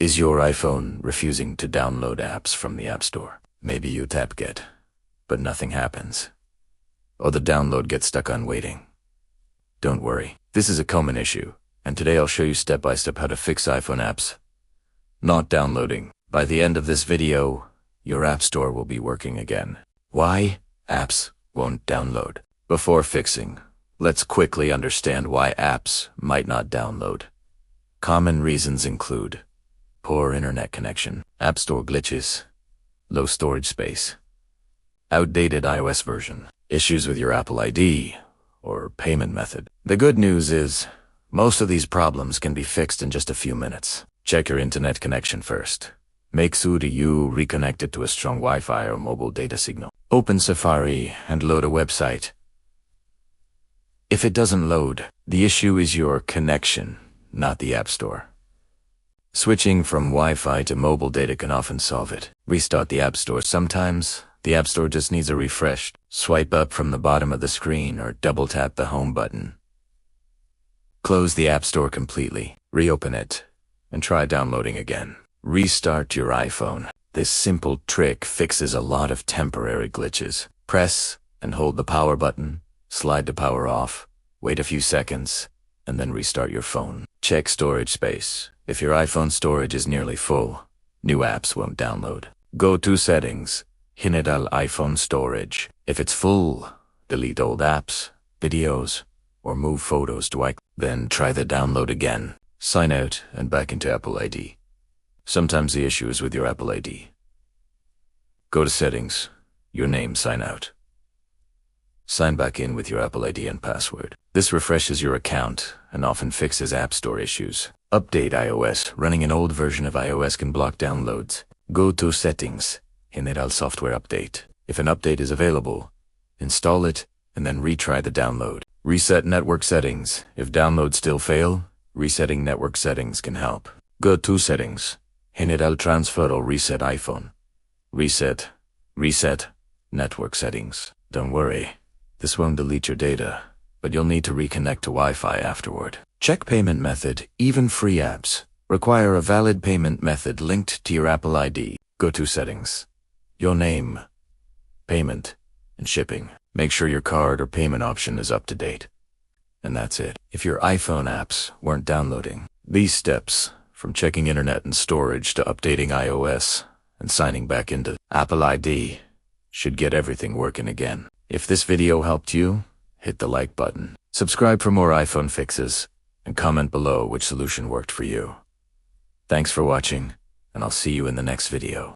Is your iPhone refusing to download apps from the App Store? Maybe you tap Get, but nothing happens. Or the download gets stuck on waiting. Don't worry, this is a common issue, and today I'll show you step by step how to fix iPhone apps not downloading. By the end of this video, your App Store will be working again. Why apps won't download? Before fixing, let's quickly understand why apps might not download. Common reasons include poor internet connection, App Store glitches, low storage space, outdated iOS version, issues with your Apple ID, or payment method. The good news is, most of these problems can be fixed in just a few minutes. Check your internet connection first. Make sure you reconnect it to a strong Wi-Fi or mobile data signal. Open Safari and load a website. If it doesn't load, the issue is your connection, not the App Store. Switching from Wi-Fi to mobile data can often solve it. Restart the App Store. Sometimes the App Store just needs a refresh. Swipe up from the bottom of the screen or double tap the home button. Close the App Store completely. Reopen it and try downloading again. Restart your iPhone. This simple trick fixes a lot of temporary glitches. Press and hold the power button, slide the power off, wait a few seconds, and then restart your phone. Check storage space. If your iPhone storage is nearly full, new apps won't download. Go to Settings, General iPhone Storage. If it's full, delete old apps, videos, or move photos to iCloud. Then try the download again. Sign out and back into Apple ID. Sometimes the issue is with your Apple ID. Go to Settings, your name, sign out. Sign back in with your Apple ID and password. This refreshes your account and often fixes App Store issues. Update iOS. Running an old version of iOS can block downloads. Go to Settings, General Software Update. If an update is available, install it and then retry the download. Reset network settings. If downloads still fail, resetting network settings can help. Go to Settings, General Transfer or Reset iPhone. Reset network settings. Don't worry, this won't delete your data, but you'll need to reconnect to Wi-Fi afterward. Check payment method. Even free apps require a valid payment method linked to your Apple ID. Go to Settings, your name, payment, and shipping. Make sure your card or payment option is up to date. And that's it. If your iPhone apps weren't downloading, these steps, from checking internet and storage to updating iOS and signing back into Apple ID, should get everything working again. If this video helped you, hit the like button. Subscribe for more iPhone fixes, and comment below which solution worked for you. Thanks for watching, and I'll see you in the next video.